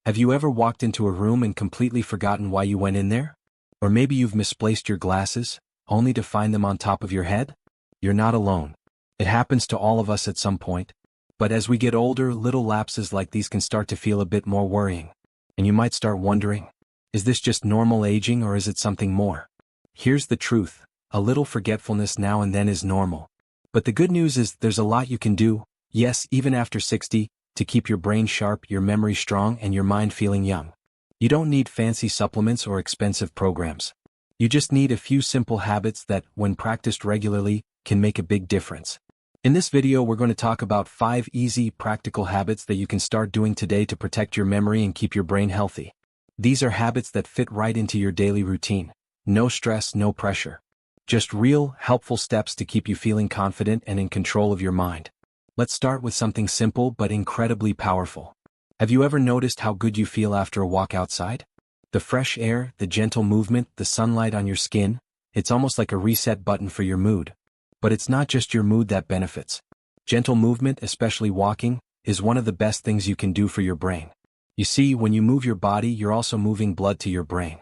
Have you ever walked into a room and completely forgotten why you went in there? Or maybe you've misplaced your glasses, only to find them on top of your head? You're not alone. It happens to all of us at some point. But as we get older, little lapses like these can start to feel a bit more worrying. And you might start wondering, is this just normal aging or is it something more? Here's the truth. A little forgetfulness now and then is normal. But the good news is there's a lot you can do, yes, even after 60, to keep your brain sharp, your memory strong, and your mind feeling young. You don't need fancy supplements or expensive programs. You just need a few simple habits that, when practiced regularly, can make a big difference. In this video, we're going to talk about 5 easy, practical habits that you can start doing today to protect your memory and keep your brain healthy. These are habits that fit right into your daily routine. No stress, no pressure. Just real, helpful steps to keep you feeling confident and in control of your mind. Let's start with something simple but incredibly powerful. Have you ever noticed how good you feel after a walk outside? The fresh air, the gentle movement, the sunlight on your skin, it's almost like a reset button for your mood. But it's not just your mood that benefits. Gentle movement, especially walking, is one of the best things you can do for your brain. You see, when you move your body, you're also moving blood to your brain.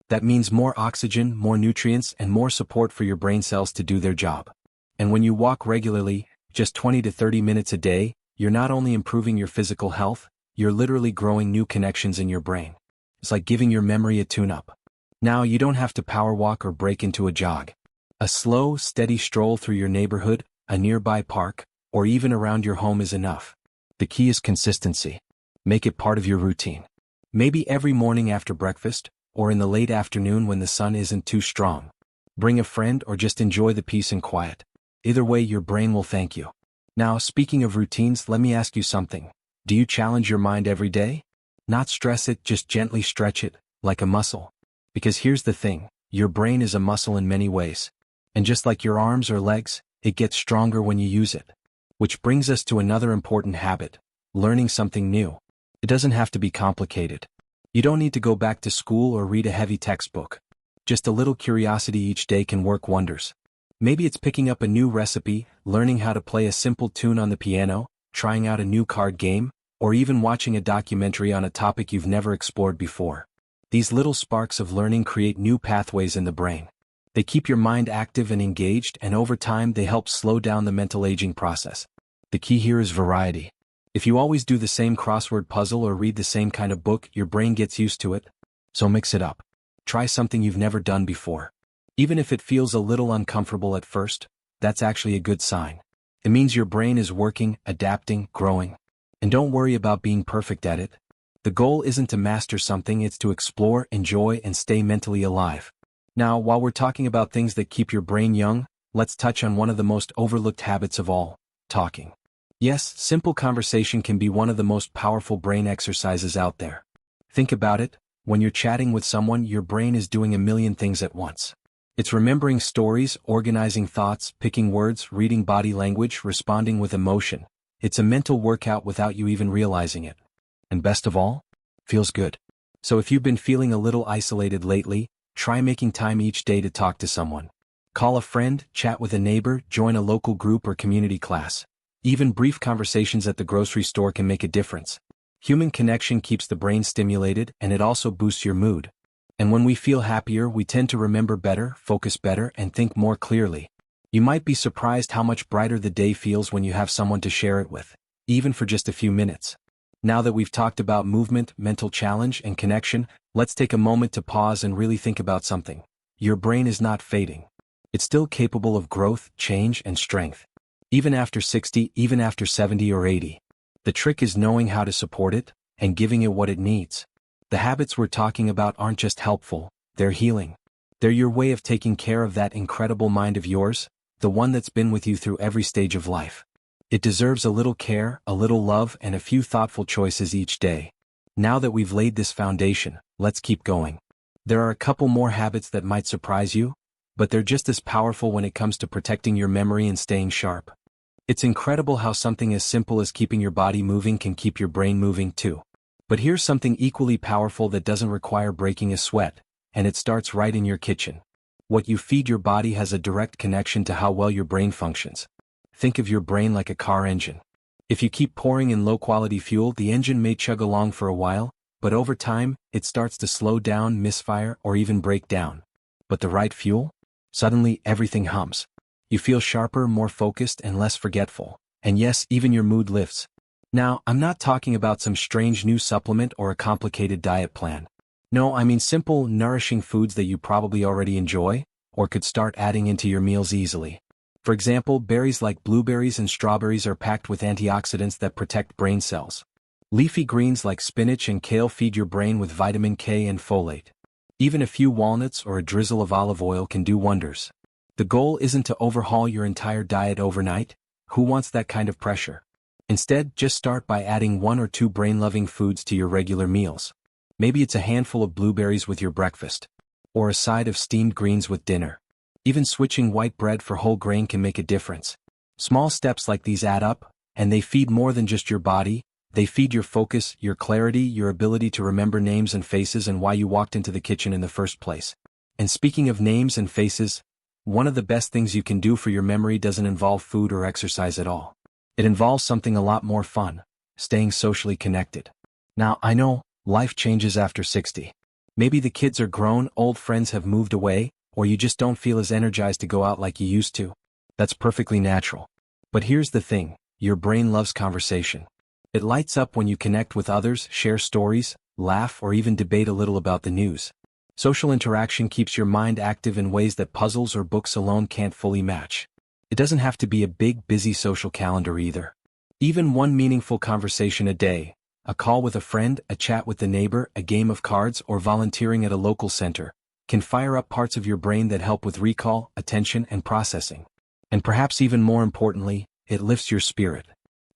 That means more oxygen, more nutrients, and more support for your brain cells to do their job. And when you walk regularly, just 20 to 30 minutes a day, you're not only improving your physical health, you're literally growing new connections in your brain. It's like giving your memory a tune-up. Now, you don't have to power walk or break into a jog. A slow, steady stroll through your neighborhood, a nearby park, or even around your home is enough. The key is consistency. Make it part of your routine. Maybe every morning after breakfast, or in the late afternoon when the sun isn't too strong. Bring a friend or just enjoy the peace and quiet. Either way, your brain will thank you. Now, speaking of routines, let me ask you something. Do you challenge your mind every day? Not stress it, just gently stretch it, like a muscle. Because here's the thing, your brain is a muscle in many ways. And just like your arms or legs, it gets stronger when you use it. Which brings us to another important habit, learning something new. It doesn't have to be complicated. You don't need to go back to school or read a heavy textbook. Just a little curiosity each day can work wonders. Maybe it's picking up a new recipe, learning how to play a simple tune on the piano, trying out a new card game, or even watching a documentary on a topic you've never explored before. These little sparks of learning create new pathways in the brain. They keep your mind active and engaged, and over time they help slow down the mental aging process. The key here is variety. If you always do the same crossword puzzle or read the same kind of book, your brain gets used to it. So mix it up. Try something you've never done before. Even if it feels a little uncomfortable at first, that's actually a good sign. It means your brain is working, adapting, growing. And don't worry about being perfect at it. The goal isn't to master something, it's to explore, enjoy, and stay mentally alive. Now, while we're talking about things that keep your brain young, let's touch on one of the most overlooked habits of all, talking. Yes, simple conversation can be one of the most powerful brain exercises out there. Think about it, when you're chatting with someone, your brain is doing a million things at once. It's remembering stories, organizing thoughts, picking words, reading body language, responding with emotion. It's a mental workout without you even realizing it. And best of all, feels good. So if you've been feeling a little isolated lately, try making time each day to talk to someone. Call a friend, chat with a neighbor, join a local group or community class. Even brief conversations at the grocery store can make a difference. Human connection keeps the brain stimulated, and it also boosts your mood. And when we feel happier, we tend to remember better, focus better, and think more clearly. You might be surprised how much brighter the day feels when you have someone to share it with, even for just a few minutes. Now that we've talked about movement, mental challenge, and connection, let's take a moment to pause and really think about something. Your brain is not fading. It's still capable of growth, change, and strength. Even after 60, even after 70 or 80. The trick is knowing how to support it, and giving it what it needs. The habits we're talking about aren't just helpful, they're healing. They're your way of taking care of that incredible mind of yours, the one that's been with you through every stage of life. It deserves a little care, a little love, and a few thoughtful choices each day. Now that we've laid this foundation, let's keep going. There are a couple more habits that might surprise you, but they're just as powerful when it comes to protecting your memory and staying sharp. It's incredible how something as simple as keeping your body moving can keep your brain moving too. But here's something equally powerful that doesn't require breaking a sweat, and it starts right in your kitchen. What you feed your body has a direct connection to how well your brain functions. Think of your brain like a car engine. If you keep pouring in low-quality fuel, the engine may chug along for a while, But over time, it starts to slow down, misfire, or even break down. But the right fuel? Suddenly everything hums. You feel sharper, more focused, and less forgetful. And yes, even your mood lifts. Now, I'm not talking about some strange new supplement or a complicated diet plan. No, I mean simple, nourishing foods that you probably already enjoy, or could start adding into your meals easily. For example, berries like blueberries and strawberries are packed with antioxidants that protect brain cells. Leafy greens like spinach and kale feed your brain with vitamin K and folate. Even a few walnuts or a drizzle of olive oil can do wonders. The goal isn't to overhaul your entire diet overnight. Who wants that kind of pressure? Instead, just start by adding 1 or 2 brain-loving foods to your regular meals. Maybe it's a handful of blueberries with your breakfast, or a side of steamed greens with dinner. Even switching white bread for whole grain can make a difference. Small steps like these add up, and they feed more than just your body. They feed your focus, your clarity, your ability to remember names and faces, and why you walked into the kitchen in the first place. And speaking of names and faces, one of the best things you can do for your memory doesn't involve food or exercise at all. It involves something a lot more fun: staying socially connected. Now, I know, life changes after 60. Maybe the kids are grown, old friends have moved away, or you just don't feel as energized to go out like you used to. That's perfectly natural. But here's the thing: your brain loves conversation. It lights up when you connect with others, share stories, laugh, or even debate a little about the news. Social interaction keeps your mind active in ways that puzzles or books alone can't fully match. It doesn't have to be a big, busy social calendar either. Even one meaningful conversation a day, a call with a friend, a chat with the neighbor, a game of cards, or volunteering at a local center, can fire up parts of your brain that help with recall, attention, and processing. And perhaps even more importantly, it lifts your spirit.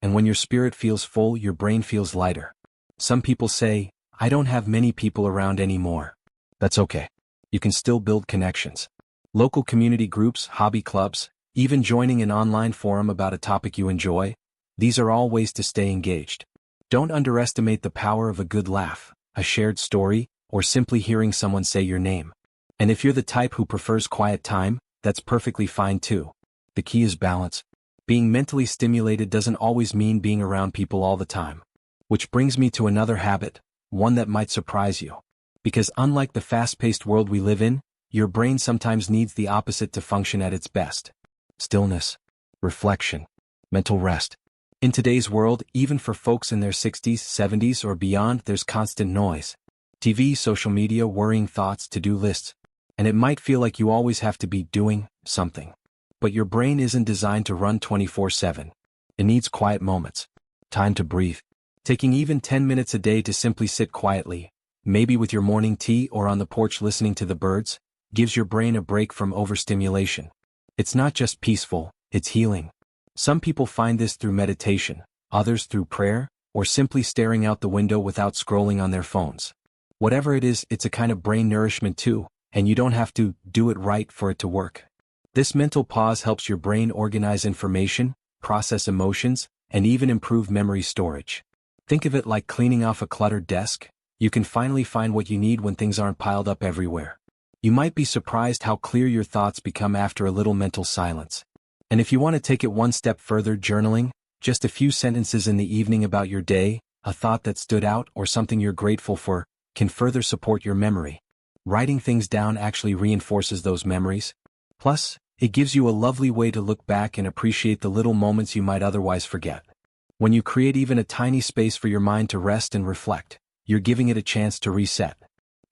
And when your spirit feels full, your brain feels lighter. Some people say, "I don't have many people around anymore." That's okay. You can still build connections. Local community groups, hobby clubs, even joining an online forum about a topic you enjoy, these are all ways to stay engaged. Don't underestimate the power of a good laugh, a shared story, or simply hearing someone say your name. And if you're the type who prefers quiet time, that's perfectly fine too. The key is balance. Being mentally stimulated doesn't always mean being around people all the time. Which brings me to another habit, one that might surprise you. Because unlike the fast-paced world we live in, your brain sometimes needs the opposite to function at its best. Stillness, reflection, mental rest. In today's world, even for folks in their 60s, 70s, or beyond, there's constant noise. TV, social media, worrying thoughts, to-do lists. And it might feel like you always have to be doing something. But your brain isn't designed to run 24/7. It needs quiet moments. Time to breathe. Taking even 10 minutes a day to simply sit quietly, maybe with your morning tea or on the porch listening to the birds, gives your brain a break from overstimulation. It's not just peaceful, it's healing. Some people find this through meditation, others through prayer, or simply staring out the window without scrolling on their phones. Whatever it is, it's a kind of brain nourishment too, and you don't have to do it right for it to work. This mental pause helps your brain organize information, process emotions, and even improve memory storage. Think of it like cleaning off a cluttered desk. You can finally find what you need when things aren't piled up everywhere. You might be surprised how clear your thoughts become after a little mental silence. And if you want to take it one step further, journaling, just a few sentences in the evening about your day, a thought that stood out, or something you're grateful for, can further support your memory. Writing things down actually reinforces those memories. Plus, it gives you a lovely way to look back and appreciate the little moments you might otherwise forget. When you create even a tiny space for your mind to rest and reflect, you're giving it a chance to reset.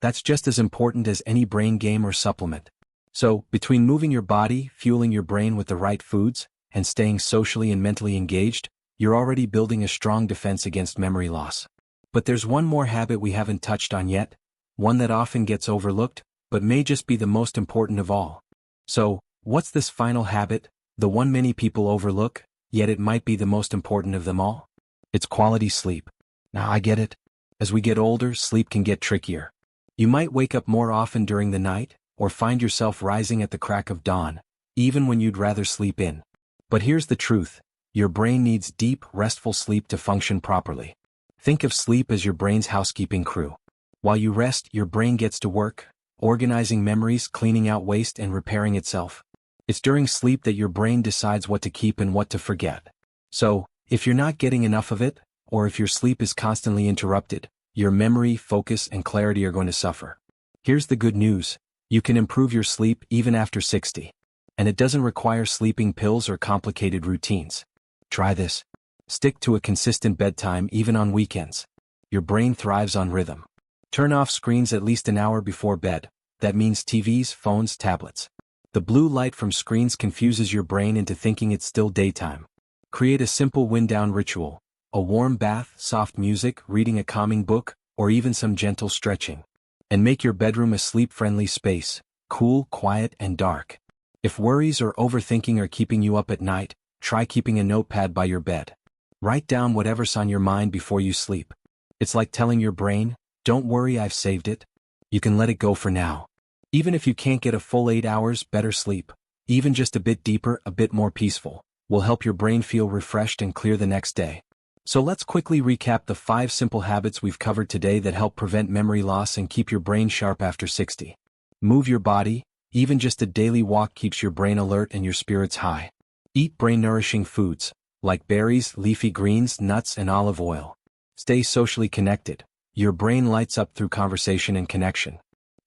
That's just as important as any brain game or supplement. So, between moving your body, fueling your brain with the right foods, and staying socially and mentally engaged, you're already building a strong defense against memory loss. But there's one more habit we haven't touched on yet, one that often gets overlooked, but may just be the most important of all. So, what's this final habit, the one many people overlook, yet it might be the most important of them all? It's quality sleep. Now I get it. As we get older, sleep can get trickier. You might wake up more often during the night, or find yourself rising at the crack of dawn, even when you'd rather sleep in. But here's the truth: your brain needs deep, restful sleep to function properly. Think of sleep as your brain's housekeeping crew. While you rest, your brain gets to work, organizing memories, cleaning out waste, and repairing itself. It's during sleep that your brain decides what to keep and what to forget. So, if you're not getting enough of it, or if your sleep is constantly interrupted, your memory, focus, and clarity are going to suffer. Here's the good news. You can improve your sleep even after 60. And it doesn't require sleeping pills or complicated routines. Try this. Stick to a consistent bedtime even on weekends. Your brain thrives on rhythm. Turn off screens at least an hour before bed. That means TVs, phones, tablets. The blue light from screens confuses your brain into thinking it's still daytime. Create a simple wind-down ritual. A warm bath, soft music, reading a calming book, or even some gentle stretching. And make your bedroom a sleep-friendly space, cool, quiet, and dark. If worries or overthinking are keeping you up at night, try keeping a notepad by your bed. Write down whatever's on your mind before you sleep. It's like telling your brain, don't worry, I've saved it. You can let it go for now. Even if you can't get a full 8 hours, better sleep, even just a bit deeper, a bit more peaceful, will help your brain feel refreshed and clear the next day. So let's quickly recap the 5 simple habits we've covered today that help prevent memory loss and keep your brain sharp after 60. Move your body. Even just a daily walk keeps your brain alert and your spirits high. Eat brain-nourishing foods, like berries, leafy greens, nuts, and olive oil. Stay socially connected. Your brain lights up through conversation and connection.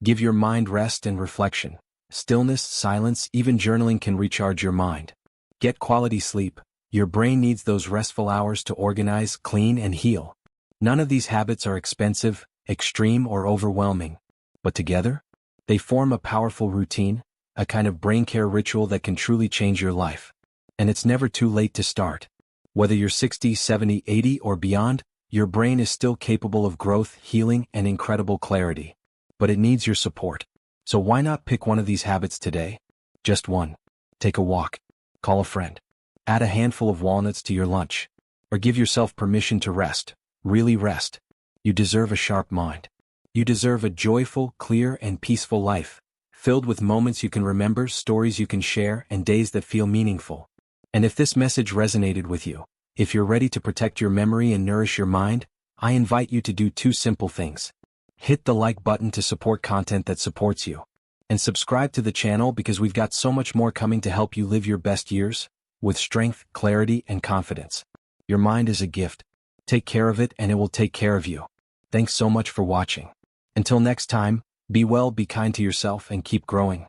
Give your mind rest and reflection. Stillness, silence, even journaling can recharge your mind. Get quality sleep. Your brain needs those restful hours to organize, clean, and heal. None of these habits are expensive, extreme, or overwhelming. But together, they form a powerful routine, a kind of brain care ritual that can truly change your life. And it's never too late to start. Whether you're 60, 70, 80, or beyond, your brain is still capable of growth, healing, and incredible clarity. But it needs your support. So why not pick one of these habits today? Just one. Take a walk. Call a friend. Add a handful of walnuts to your lunch. Or give yourself permission to rest. Really rest. You deserve a sharp mind. You deserve a joyful, clear, and peaceful life, filled with moments you can remember, stories you can share, and days that feel meaningful. And if this message resonated with you, if you're ready to protect your memory and nourish your mind, I invite you to do 2 simple things. Hit the like button to support content that supports you. And subscribe to the channel because we've got so much more coming to help you live your best years, with strength, clarity, and confidence. Your mind is a gift. Take care of it and it will take care of you. Thanks so much for watching. Until next time, be well, be kind to yourself, and keep growing.